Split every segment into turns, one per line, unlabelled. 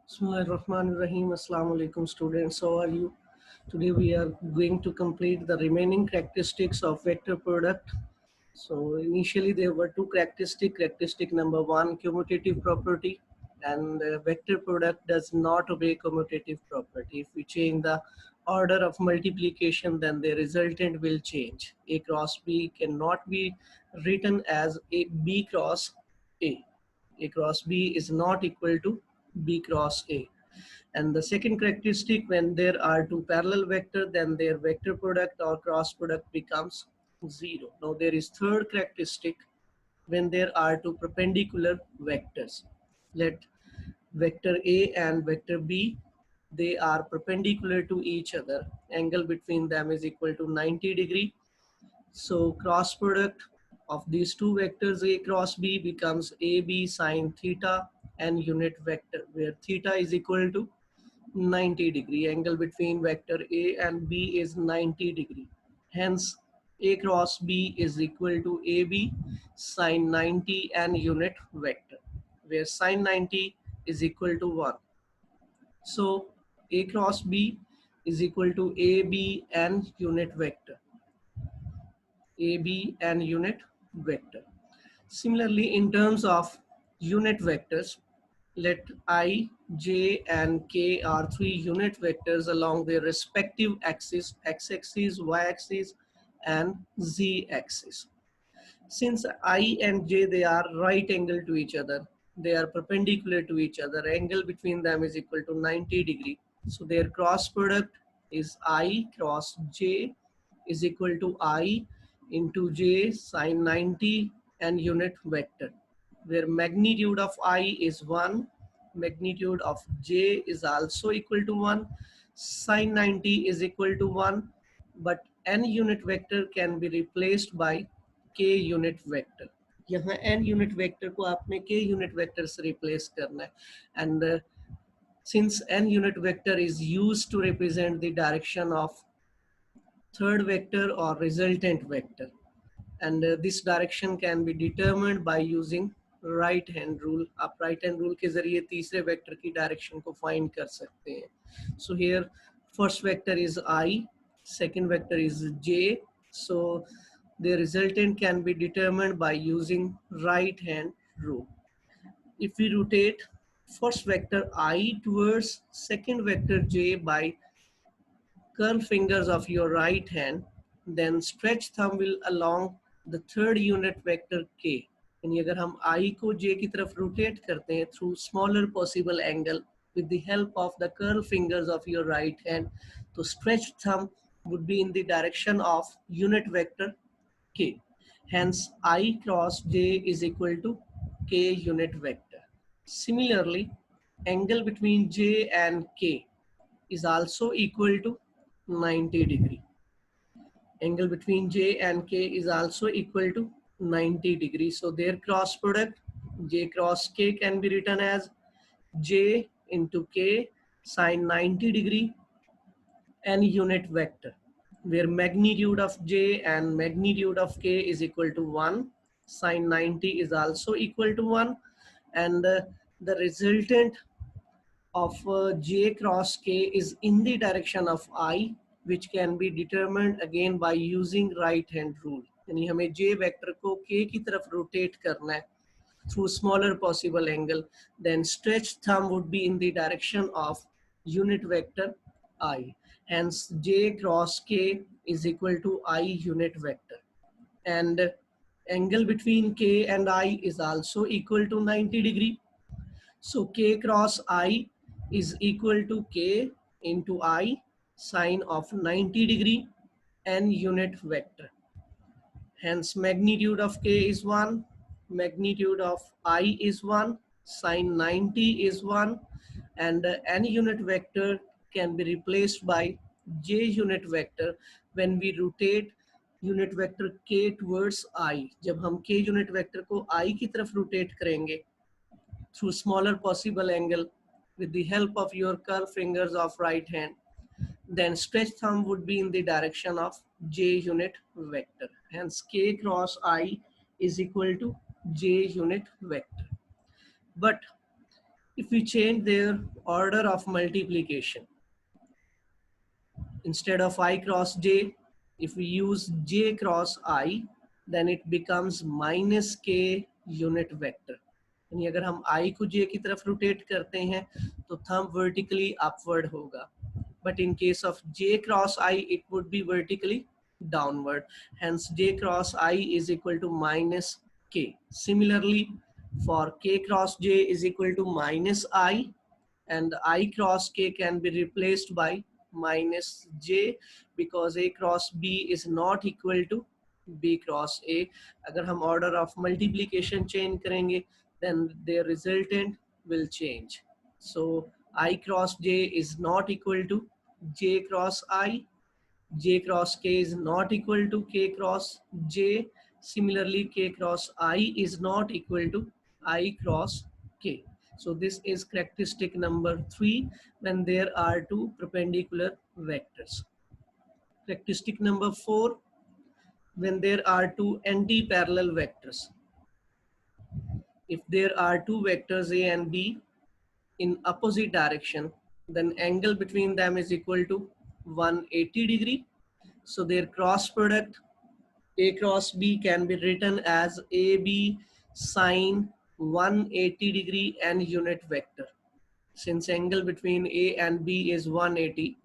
Bismillahirrahmanirrahim. Assalamu alaikum students. How are you? Today we are going to complete the remaining characteristics of vector product. So initially there were two characteristics. Characteristic number one, commutative property, and vector product does not obey commutative property. If we change the order of multiplication, then the resultant will change. A cross B cannot be written as a B cross A. A cross B is not equal to B cross A. And the second characteristic, when there are two parallel vectors, then their vector product or cross product becomes 0. Now there is third characteristic, when there are two perpendicular vectors. Let vector A and vector B, they are perpendicular to each other. Angle between them is equal to 90 degree. So cross product of these two vectors A cross B becomes AB sine theta and unit vector, where theta is equal to 90 degree. Angle between vector A and B is 90 degree. Hence A cross B is equal to AB sine 90 and unit vector, where sine 90 is equal to 1. So A cross B is equal to AB and unit vector. AB and unit vector. Similarly, in terms of unit vectors, let I, J and K are three unit vectors along their respective axis, x-axis, y-axis and z-axis. Since I and J, they are right angle to each other, they are perpendicular to each other, angle between them is equal to 90 degree. So their cross product is I cross J is equal to I into J sine 90 and unit vector, where magnitude of I is 1, magnitude of J is also equal to 1, sine 90 is equal to 1, but n unit vector can be replaced by k unit vector. यहाँ n unit vector को आपने k unit vector से replace करना है, and since n unit vector is used to represent the direction of third vector or resultant vector, and this direction can be determined by using right hand rule. आप right hand rule के जरिए तीसरे vector की direction को find कर सकते हैं. So here first vector is I, second vector is J, so the resultant can be determined by using right hand rule. If we rotate first vector I towards second vector J by curl fingers of your right hand, then stretch thumb will along the third unit vector k. यानी अगर हम I को J की तरफ rotate करते हैं through smaller possible angle with the help of the curl fingers of your right hand, तो stretched thumb would be in the direction of unit vector k. Hence I cross J is equal to k unit vector. Similarly, angle between J and K is also equal to 90 degree. Angle between J and K is also equal to 90 degree. So their cross product J cross K can be written as J into K sine 90 degree and unit vector, where magnitude of J and magnitude of K is equal to 1. Sine 90 is also equal to 1, and the resultant of J cross K is in the direction of I, which can be determined again by using right hand rule. यानी हमें J vector को K की तरफ rotate करना है through smaller possible angle, then stretched thumb would be in the direction of unit vector I. Hence J cross K is equal to I unit vector, and angle between K and I is also equal to 90 degree. So K cross I is equal to K into I sine of 90 degree and unit vector. Hence magnitude of K is 1, magnitude of I is 1, sine 90 is 1, and any unit vector can be replaced by J unit vector when we rotate unit vector K towards I. जब हम K unit vector को I की तरफ rotate करेंगे through smaller possible angle with the help of your curved fingers of right hand, then stretch thumb would be in the direction of J unit vector. Hence K cross I is equal to J unit vector. But If we change their order of multiplication, instead of I cross j, if we use j cross I, then it becomes minus k unit vector. यानी अगर हम I को j की तरफ rotate करते हैं तो thumb vertically upward होगा. But in case of j cross I, it would be vertically downward. Hence j cross I is equal to minus k. Similarly, for k cross j is equal to minus I, and I cross k can be replaced by minus j, because a cross b is not equal to b cross a. अगर हम order of multiplication change करेंगे, then their resultant will change. So I cross j is not equal to j cross I, j cross k is not equal to k cross j. Similarly, k cross I is not equal to I cross k. So this is characteristic number 3 when there are two perpendicular vectors. Characteristic number 4, when there are two anti-parallel vectors. If there are two vectors A and B in opposite direction, then angle between them is equal to 180 degree. So their cross product A cross B can be written as AB sine 180 degree and unit vector. Since angle between A and B is 180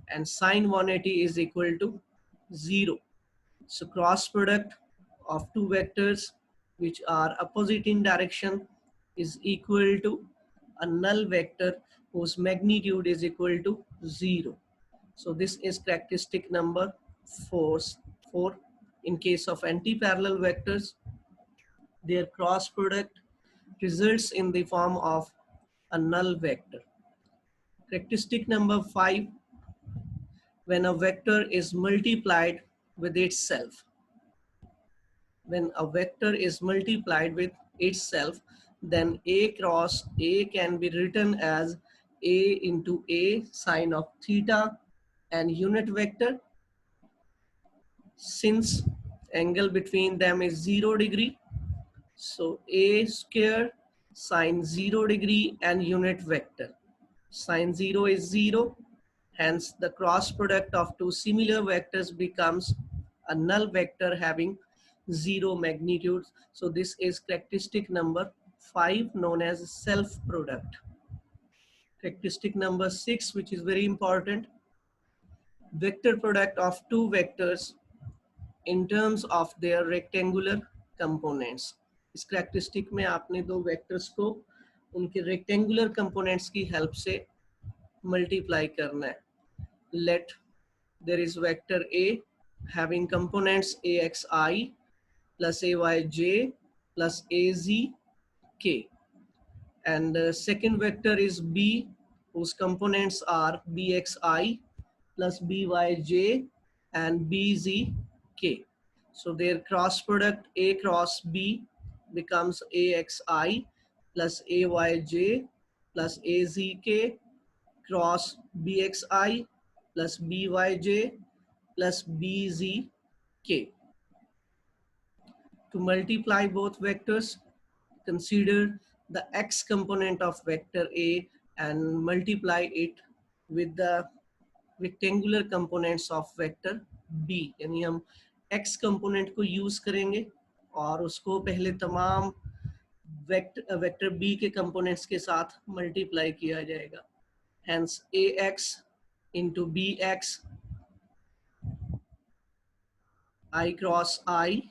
and sine 180 is equal to 0. So cross product of two vectors which are opposite in direction is equal to a null vector whose magnitude is equal to 0. So this is characteristic number 4. In case of anti-parallel vectors, their cross product results in the form of a null vector. Characteristic number 5, when a vector is multiplied with itself. When a vector is multiplied with itself, then A cross A can be written as A into A sine of theta and unit vector. Since angle between them is 0 degree, so A square sine 0 degree and unit vector. Sine 0 is 0, hence the cross product of two similar vectors becomes a null vector having 0 magnitude. So this is characteristic number 5, known as self product. Characteristic number 6, which is very important, vector product of two vectors in terms of their rectangular components. इस characteristic में आपने दो vectors को उनके rectangular components की help से multiply करना है. Let there is vector A having components AXI plus AYJ plus AZK, and the second vector is B whose components are BXI plus BYJ and BZK. So their cross product A cross B becomes AXI plus AYJ plus AZK cross BXI plus BYJ plus BZK. To multiply both vectors, consider the x component of vector A and multiply it with the rectangular components of vector B. यानी हम x component को use करेंगे और उसको पहले तमाम vector B के components के साथ multiply किया जाएगा. Hence AX into BX I cross I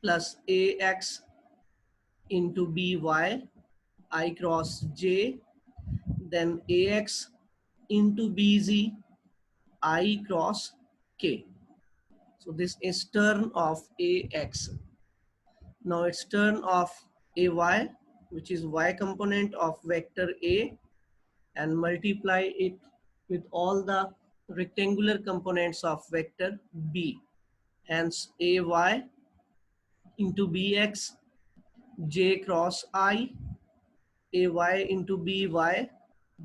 plus AX into BY I cross J, then AX into BZ I cross K. So this is turn of AX. Now it's turn of AY, which is Y component of vector A, and multiply it with all the rectangular components of vector B. Hence AY into BX J cross I, AY into BY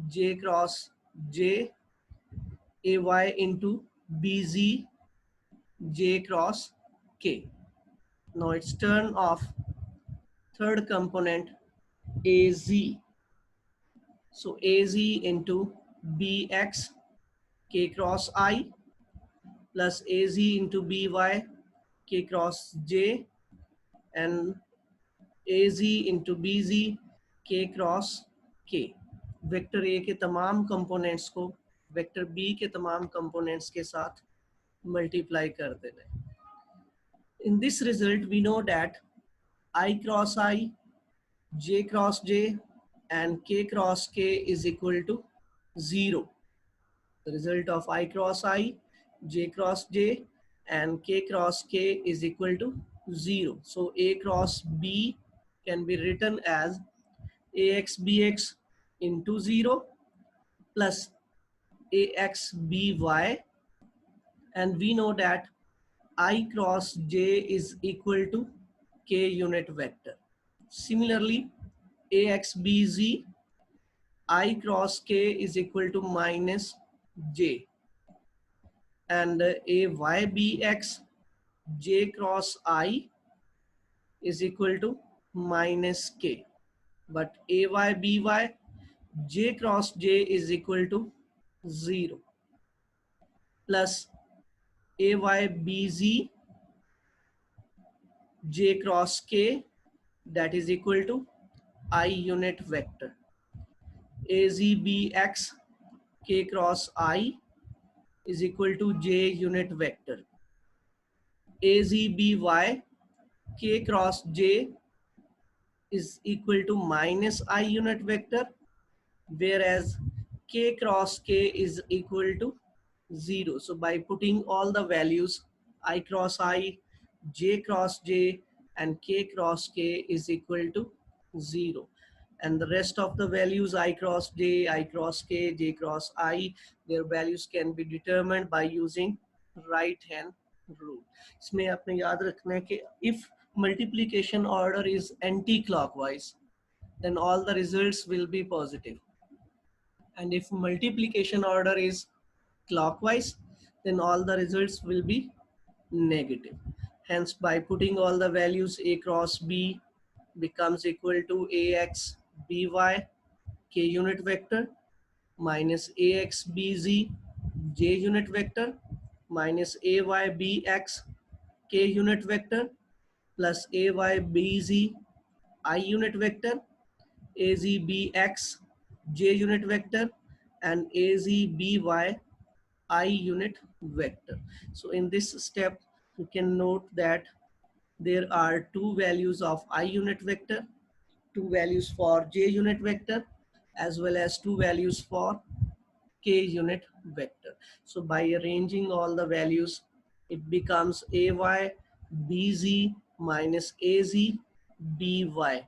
J cross J, AY into BZ J cross K. Now it's turn of third component AZ. So AZ into BX K cross I plus AZ into BY K cross J and AZ into BZ K cross K. Vector A के तमाम components को vector B के तमाम components के साथ multiply कर देना है. In this result we know that I cross I, J cross J and K cross K is equal to 0. The result of I cross I, J cross J and K cross K is equal to 0. So A cross B can be written as AX BX into 0 plus AX BY, and we know that I cross J is equal to K unit vector. Similarly, AXBZ, I cross K is equal to minus J, and AYBX, J cross I is equal to minus K, but AYBY, J cross J is equal to 0 plus AYBZ, J cross K, that is equal to I unit vector. AZBX K cross I is equal to J unit vector. AZBY K cross J is equal to minus I unit vector, whereas K cross K is equal to 0. So by putting all the values I cross I, J cross J and K cross K is equal to 0. And the rest of the values I cross J, I cross K, J cross I, their values can be determined by using right hand rule. इसमें आपने याद रखना है कि if multiplication order is anti-clockwise, then all the results will be positive. And if multiplication order is clockwise, then all the results will be negative. Hence, by putting all the values, A cross B becomes equal to AX BY K unit vector minus AX BZ J unit vector minus AY BX K unit vector plus AY BZ I unit vector, AZ BX J unit vector and AZ BY I unit vector. So in this step, you can note that there are two values of I unit vector, two values for J unit vector, as well as two values for K unit vector. So by arranging all the values, it becomes AY BZ minus AZ BY.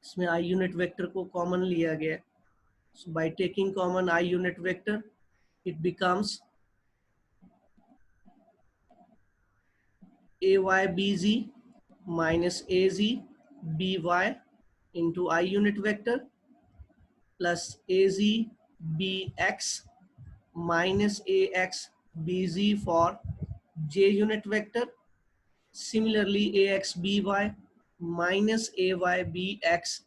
इसमें I unit vector को common लिया गया. So by taking common I unit vector, it becomes AYBZ minus AZBY into I unit vector plus AZBX minus AXBZ for J unit vector. Similarly, AXBY minus AYBX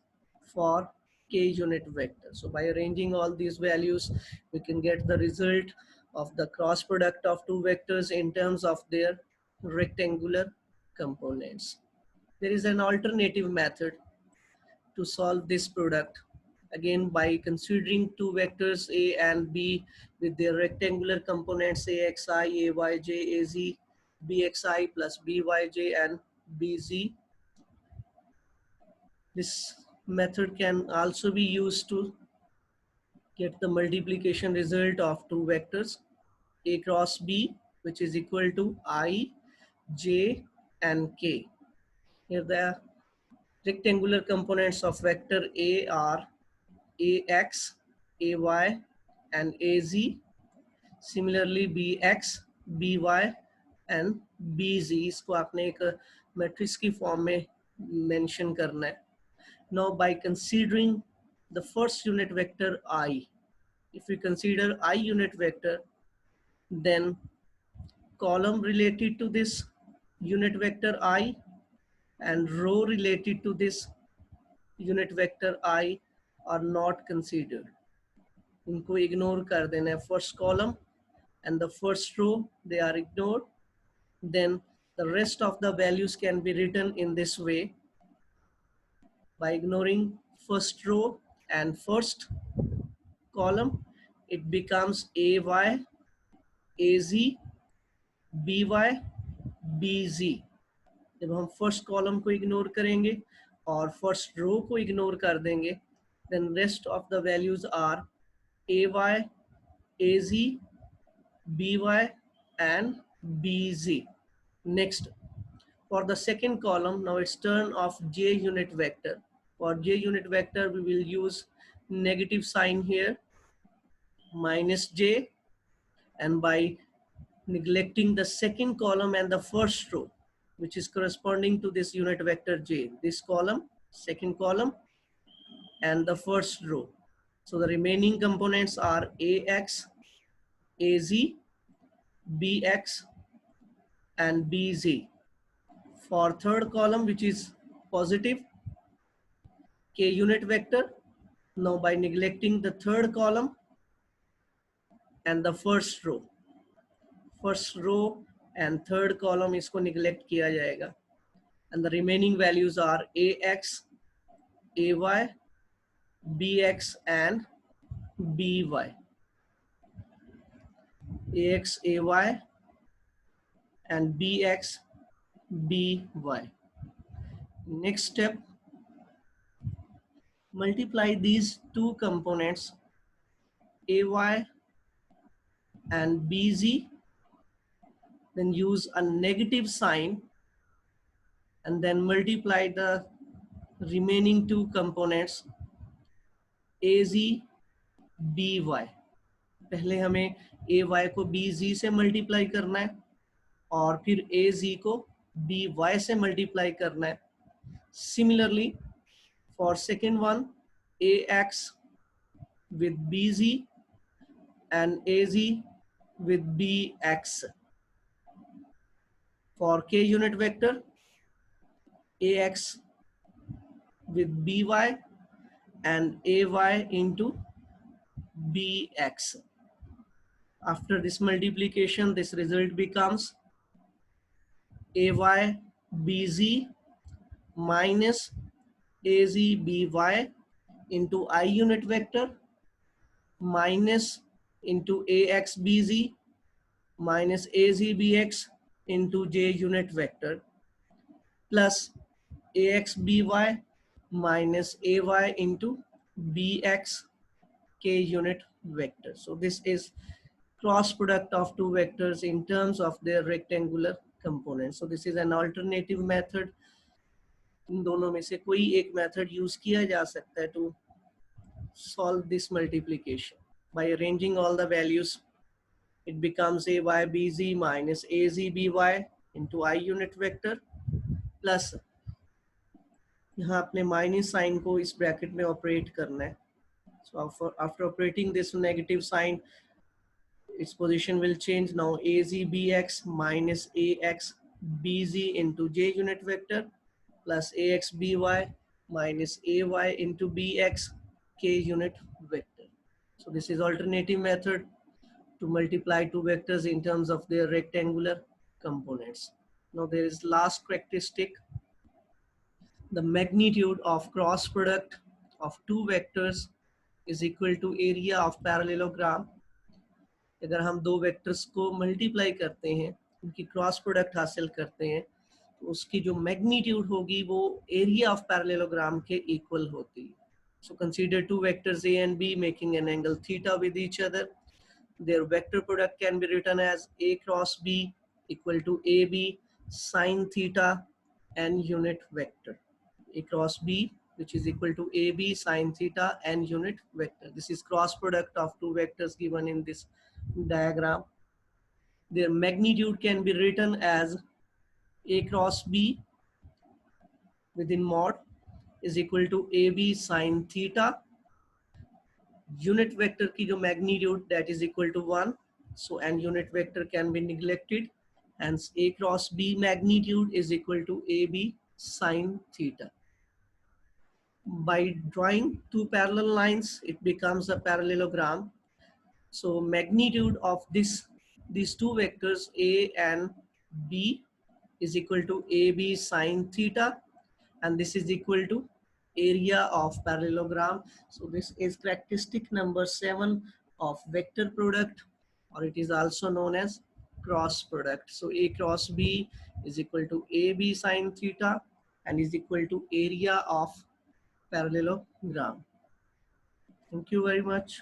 for K unit vector. So by arranging all these values, we can get the result of the cross product of two vectors in terms of their rectangular components. There is an alternative method to solve this product. Again, by considering two vectors A and B with their rectangular components AXI, AYJ, AZ, BXI plus BYJ and BZ. This method can also be used to get the multiplication result of two vectors A cross B, which is equal to I, J and K. Here the rectangular components of vector A are AX, AY and AZ. Similarly BX, BY and BZ, इसको आपने एक matrix की form में mention करना है. Now by considering the first unit vector I, if we consider I unit vector, then column related to this unit vector I and row related to this unit vector I are not considered. इनको ignore कर देना है. First column and the first row, they are ignored. Then the rest of the values can be written in this way. By ignoring first row and first column, it becomes AY, AZ, BY, BZ. जब हम first column को ignore करेंगे और first row को ignore कर देंगे, then rest of the values are AY, AZ, BY and BZ. Next, for the second column, now it's turn of J unit vector. For J unit vector, we will use negative sign here, minus J, and by neglecting the second column and the first row, which is corresponding to this unit vector J, this column, second column, and the first row. So the remaining components are AX, AZ, BX, and BZ. For third column, which is positive, K unit vector, now by neglecting the third column and the first row and third column इसको neglect किया जाएगा, and the remaining values are AX, AY, BX and BY. AX, AY and BX, BY. Next step, multiply these two components AY and BZ, then use a negative sign and then multiply the remaining two components AZ, BY. पहले हमें AY को BZ से multiply करना है और फिर AZ को BY से मल्टीप्लाई करना है. Similarly, for second one, AX with BZ and AZ with BX. For K unit vector, AX with BY and AY into BX. After this multiplication, this result becomes AY BZ minus AZ BY into I unit vector minus into AX BZ minus AZ BX into J unit vector plus AX BY minus AY into BX K unit vector. So this is cross product of two vectors in terms of their rectangular components. So this is an alternative method. इन दोनों में से कोई एक method use किया जा सकता है to solve this multiplication. By arranging all the values, it becomes AY BZ minus AZ BY into I unit vector plus यहाँ अपने माइनस साइन को इस ब्रैकेट में ऑपरेट करना है. So after operating this negative sign, its position will change. Now AZ BX minus AX BZ into J unit vector plus AX BY minus AY into BX K unit vector. So this is alternative method to multiply two vectors in terms of their rectangular components. Now there is last characteristic. The magnitude of cross product of two vectors is equal to area of parallelogram. अगर हम दो vectors को multiply करते हैं, उनकी cross product हासिल करते हैं, तो उसकी जो मैग्नीट्यूड होगी वो एरिया ऑफ पैरेललोग्राम के इक्वल होती है. So consider two vectors A and B making an angle theta with each other. Their vector product can be written as A cross B equal to AB sine theta n unit vector. A cross B, which is equal to AB sine theta n unit vector. This is cross product of two vectors given in this diagram. Their magnitude can be written as A cross B within mod is equal to AB sine theta. Unit vector की जो magnitude, that is equal to 1. So n unit vector can be neglected. Hence A cross B magnitude is equal to AB sine theta. by drawing two parallel lines, it becomes a parallelogram. So magnitude of these two vectors A and B is equal to AB sine theta, and this is equal to area of parallelogram. So this is characteristic number 7 of vector product, or it is also known as cross product. So A cross B is equal to AB sine theta and is equal to area of parallelogram. Thank you very much.